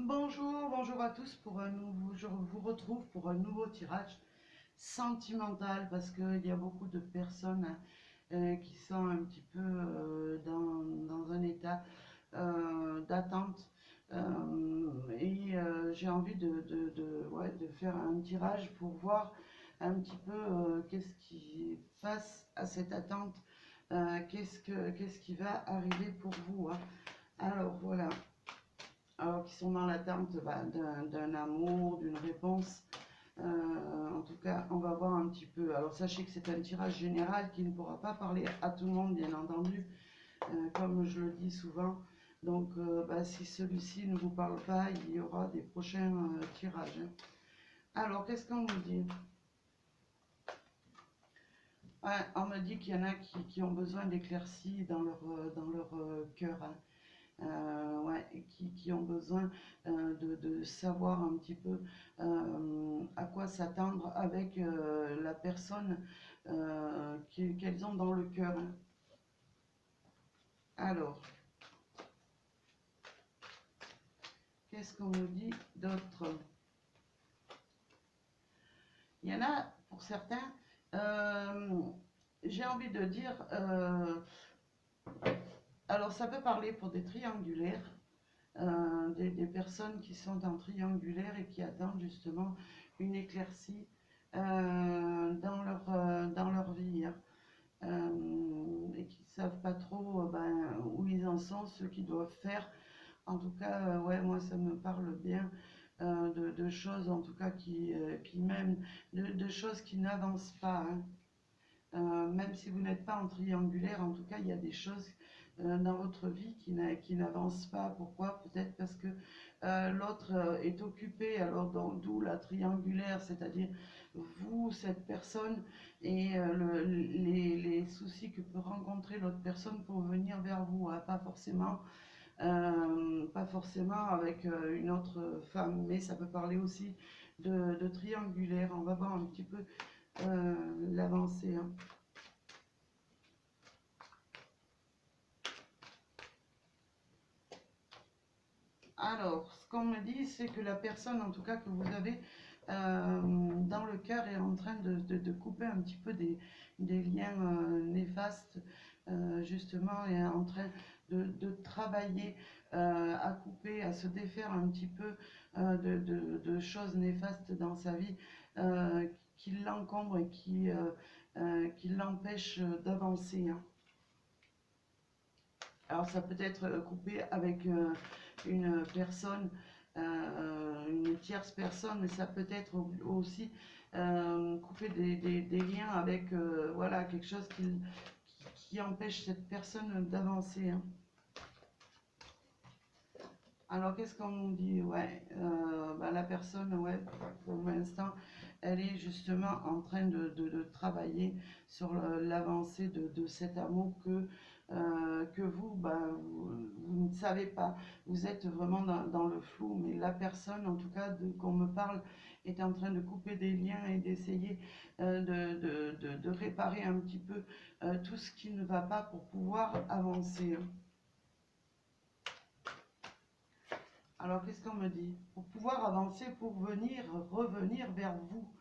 Bonjour, bonjour à tous pour un nouveau, je vous retrouve pour un nouveau tirage sentimental parce qu'il y a beaucoup de personnes qui sont un petit peu dans un état d'attente j'ai envie ouais, de faire un tirage pour voir un petit peu qu'est-ce qui face à cette attente, qu'est-ce qui va arriver pour vous, hein. Alors voilà, alors qui sont dans l'attente d'un amour, d'une réponse. En tout cas, on va voir un petit peu. Alors sachez que c'est un tirage général qui ne pourra pas parler à tout le monde, bien entendu, comme je le dis souvent. Donc si celui-ci ne vous parle pas, il y aura des prochains tirages, hein. Alors, qu'est-ce qu'on nous dit? Ouais, on me dit qu'il y en a qui ont besoin d'éclaircies dans leur cœur, hein. Ouais, qui ont besoin de savoir un petit peu à quoi s'attendre avec la personne qu'elles ont dans le cœur, hein. Alors, qu'est-ce qu'on nous dit d'autre? Il y en a, pour certains, j'ai envie de dire, alors ça peut parler pour des triangulaires, des personnes qui sont en triangulaire et qui attendent justement une éclaircie dans leur vie, hein. Et qui ne savent pas trop où ils en sont, ce qu'ils doivent faire. En tout cas, ouais, moi ça me parle bien de choses en tout cas qui mènent, de choses qui n'avancent pas, hein. Même si vous n'êtes pas en triangulaire, en tout cas, il y a des choses dans votre vie qui n'avancent pas. Pourquoi? Peut-être parce que l'autre est occupé, alors d'où la triangulaire, c'est-à-dire vous, cette personne, et les soucis que peut rencontrer l'autre personne pour venir vers vous, hein. Pas forcément avec une autre femme, mais ça peut parler aussi de triangulaire. On va voir un petit peu l'avancée, hein. Alors, ce qu'on me dit, c'est que la personne, en tout cas, que vous avez dans le cœur est en train de couper un petit peu des liens néfastes, justement, et est en train de travailler à couper, à se défaire un petit peu de choses néfastes dans sa vie qui l'encombrent et qui l'empêchent d'avancer, hein. Alors ça peut être coupé avec une personne, une tierce personne, mais ça peut être aussi couper des liens avec voilà, quelque chose qui empêche cette personne d'avancer, hein. Alors qu'est-ce qu'on nous dit? Ouais, la personne, ouais, pour l'instant, elle est justement en train de travailler sur l'avancée de cet amour que vous ne savez pas. Vous êtes vraiment dans le flou, mais la personne, en tout cas, qu'on me parle, est en train de couper des liens et d'essayer de réparer un petit peu tout ce qui ne va pas pour pouvoir avancer, hein. Alors, qu'est-ce qu'on me dit? Pour pouvoir avancer, pour revenir vers vous,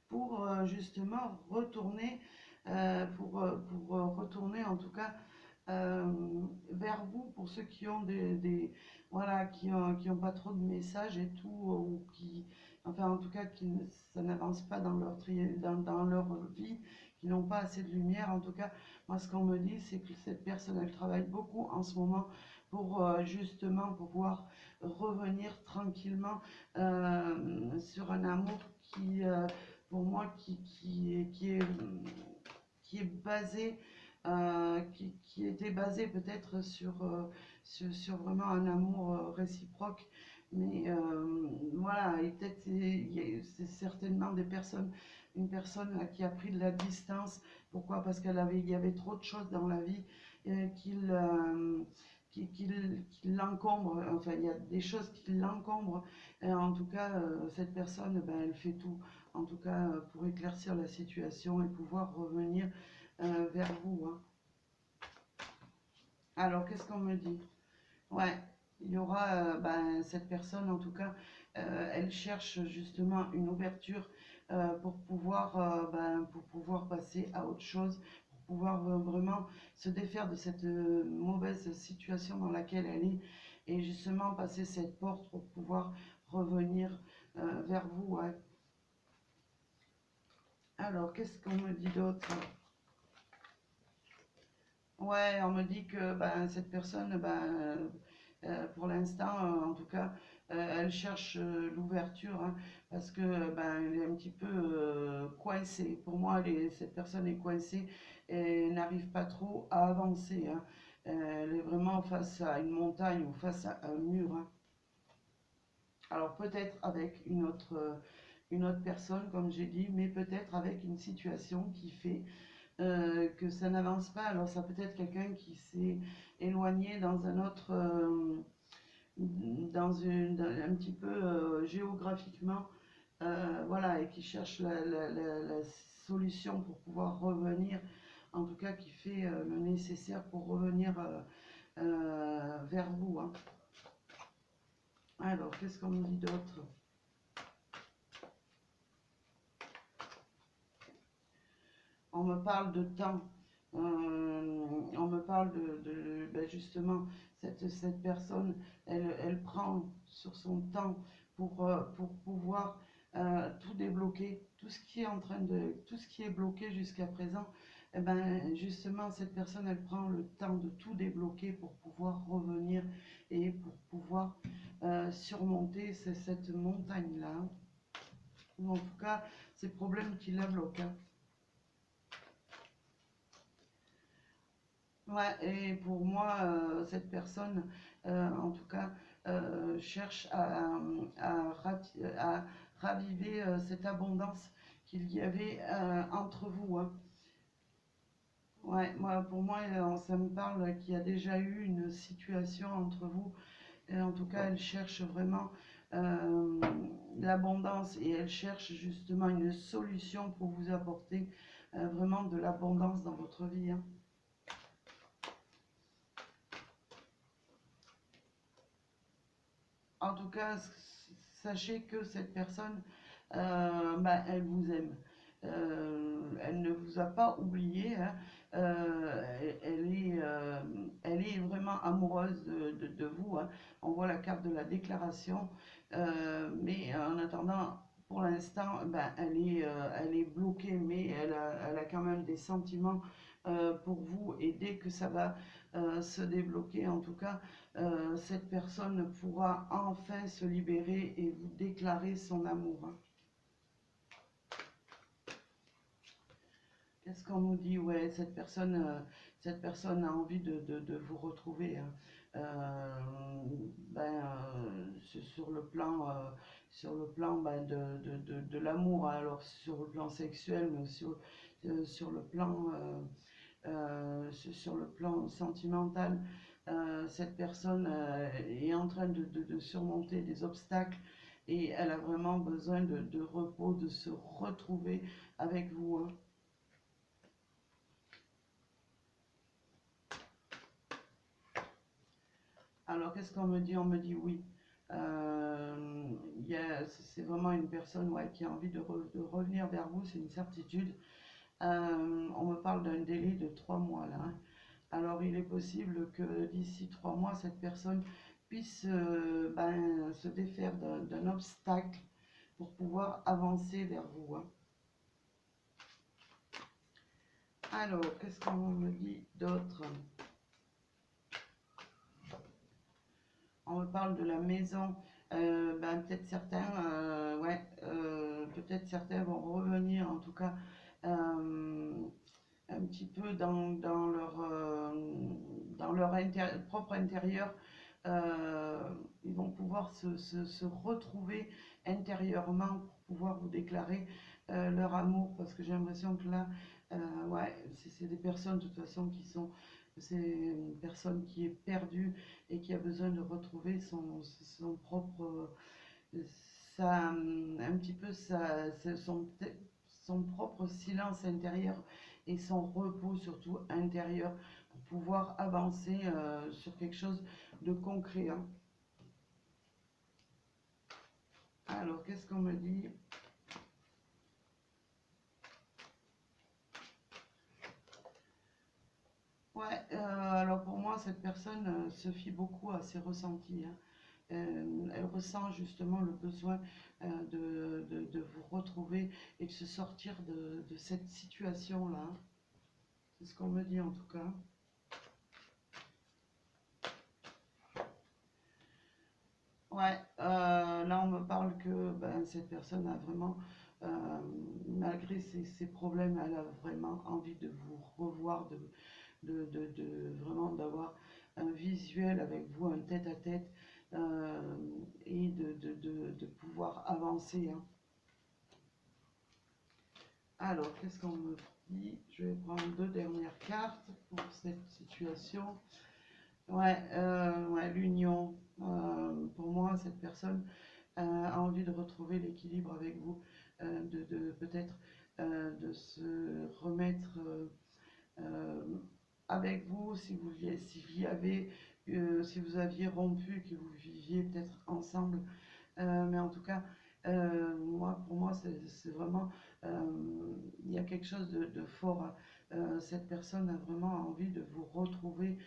pour justement retourner, retourner en tout cas euh, vers vous, pour ceux qui ont voilà, qui ont pas trop de messages et tout, ou qui, enfin en tout cas, ça n'avance pas dans dans leur vie, qui n'ont pas assez de lumière. En tout cas, moi ce qu'on me dit, c'est que cette personne, elle travaille beaucoup en ce moment pour justement pouvoir revenir tranquillement sur un amour pour moi, qui est basé, qui était basé peut-être sur vraiment un amour réciproque. Mais voilà, et peut-être c'est certainement une personne qui a pris de la distance. Pourquoi? Parce il y avait trop de choses dans la vie qu'il qui l'encombre, enfin il y a des choses qui l'encombrent. En tout cas, cette personne, elle fait tout, en tout cas pour éclaircir la situation et pouvoir revenir vers vous, hein. Alors, qu'est-ce qu'on me dit? Ouais. il y aura cette personne, en tout cas, elle cherche justement une ouverture pour pouvoir passer à autre chose, pour pouvoir vraiment se défaire de cette mauvaise situation dans laquelle elle est et justement passer cette porte pour pouvoir revenir vers vous. Ouais. Alors, qu'est-ce qu'on me dit d'autre? Ouais, on me dit que cette personne, pour l'instant, en tout cas, elle cherche l'ouverture hein, parce que elle est un petit peu coincée. Pour moi, cette personne est coincée et n'arrive pas trop à avancer. Hein. Elle est vraiment face à une montagne ou face à un mur. Hein. Alors peut-être avec une autre personne, comme j'ai dit, mais peut-être avec une situation qui fait que ça n'avance pas. Alors ça peut être quelqu'un qui s'est éloigné dans un autre, un petit peu géographiquement, voilà, et qui cherche la solution pour pouvoir revenir, en tout cas qui fait le nécessaire pour revenir vers vous. Hein. Alors, qu'est-ce qu'on me dit d'autre? On me parle de temps. On me parle justement, cette personne, elle prend sur son temps pour pouvoir tout débloquer, tout ce qui est en train de, tout ce qui est bloqué jusqu'à présent. Eh ben, justement, cette personne, elle prend le temps de tout débloquer pour pouvoir revenir et pour pouvoir surmonter cette montagne-là. Ou en tout cas, ces problèmes qui la bloquent. Hein. Ouais, et pour moi, cette personne, en tout cas, cherche à raviver cette abondance qu'il y avait entre vous. Hein. Ouais, moi, pour moi, ça me parle qu'il y a déjà eu une situation entre vous. Et en tout cas, elle cherche vraiment euh, l'abondance et elle cherche justement une solution pour vous apporter vraiment de l'abondance dans votre vie. Hein. En tout cas, sachez que cette personne, elle vous aime. Elle ne vous a pas oublié. Hein. Elle est vraiment amoureuse de vous. Hein. On voit la carte de la déclaration. Mais en attendant, pour l'instant, elle est bloquée, mais elle a quand même des sentiments pour vous. Et dès que ça va se débloquer, en tout cas, cette personne pourra enfin se libérer et vous déclarer son amour. Hein. Qu'est-ce qu'on nous dit? Ouais, cette personne a envie de vous retrouver. Hein. Sur le plan de l'amour, hein. Alors sur le plan sexuel, mais aussi sur le plan sur le plan sentimental, cette personne est en train de surmonter des obstacles et elle a vraiment besoin de repos, de se retrouver avec vous. Hein. Alors, qu'est-ce qu'on me dit? On me dit oui. C'est vraiment une personne ouais, qui a envie de revenir vers vous, c'est une certitude. On me parle d'un délai de 3 mois là. Hein. Alors il est possible que d'ici 3 mois, cette personne puisse se défaire d'un obstacle pour pouvoir avancer vers vous. Hein. Alors, qu'est-ce qu'on me dit d'autre? On me parle de la maison. Peut-être certains, peut-être certains vont revenir en tout cas un petit peu dans leur propre intérieur. Ils vont pouvoir se retrouver intérieurement pour pouvoir vous déclarer leur amour parce que j'ai l'impression que là, ouais, c'est des personnes de toute façon qui sont c'est une personne qui est perdue et qui a besoin de retrouver son propre un petit peu son propre silence intérieur et son repos surtout intérieur pour pouvoir avancer sur quelque chose de concret. Hein. Alors, qu'est-ce qu'on me dit? Ouais, alors pour moi, cette personne se fie beaucoup à ses ressentis, hein. Elle ressent justement le besoin de vous retrouver et de se sortir de cette situation-là, hein. C'est ce qu'on me dit en tout cas. Ouais, là on me parle que ben, cette personne a vraiment, euh, malgré ses problèmes, elle a vraiment envie de vous revoir, vraiment d'avoir un visuel avec vous, un tête-à-tête, et de pouvoir avancer, hein. Alors, qu'est-ce qu'on me dit? Je vais prendre deux dernières cartes pour cette situation. Ouais, ouais, l'union. Pour moi, cette personne a envie de retrouver l'équilibre avec vous, de peut-être de se remettre euh, avec vous si vous aviez rompu, que vous viviez peut-être ensemble. Mais en tout cas, pour moi, c'est vraiment, il y a quelque chose de fort, hein. Cette personne a vraiment envie de vous retrouver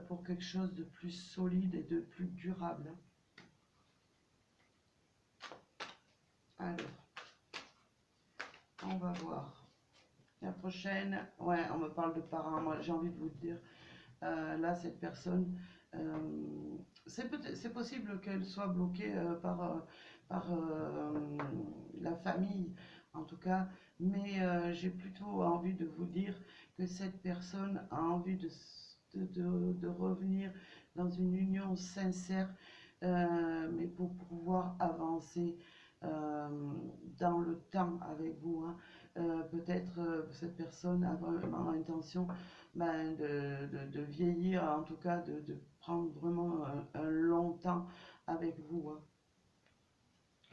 pour quelque chose de plus solide et de plus durable, hein. Alors, on va voir. La prochaine, ouais, on me parle de parents. Moi, j'ai envie de vous dire, là, cette personne, c'est possible qu'elle soit bloquée par la famille, en tout cas, mais j'ai plutôt envie de vous dire que cette personne a envie de revenir dans une union sincère, mais pour pouvoir avancer euh, dans le temps avec vous, hein. Peut-être cette personne a vraiment l'intention ben, de vieillir, en tout cas de prendre vraiment un long temps avec vous, hein.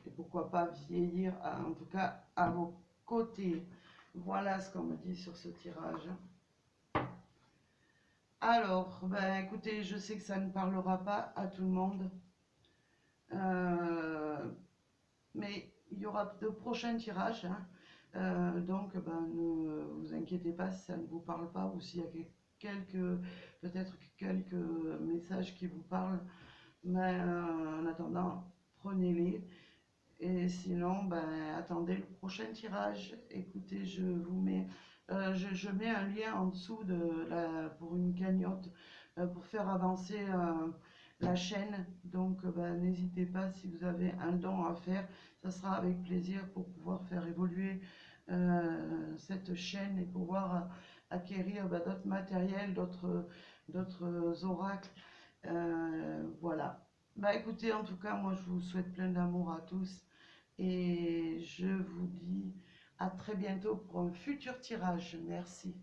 Et pourquoi pas vieillir, en tout cas à vos côtés. Voilà ce qu'on me dit sur ce tirage. Alors, ben, écoutez, je sais que ça ne parlera pas à tout le monde, euh, mais il y aura de prochains tirages, hein. Donc, ben, ne vous inquiétez pas si ça ne vous parle pas ou s'il y a peut-être quelques messages qui vous parlent. Mais en attendant, prenez-les. Et sinon, ben, attendez le prochain tirage. Écoutez, je mets un lien en dessous pour une cagnotte pour faire avancer la chaîne. Donc, ben, n'hésitez pas si vous avez un don à faire. Ça sera avec plaisir pour pouvoir faire évoluer cette chaîne et pouvoir acquérir ben, d'autres matériels, d'autres oracles. Voilà. Bah écoutez, en tout cas, moi je vous souhaite plein d'amour à tous et je vous dis à très bientôt pour un futur tirage. Merci.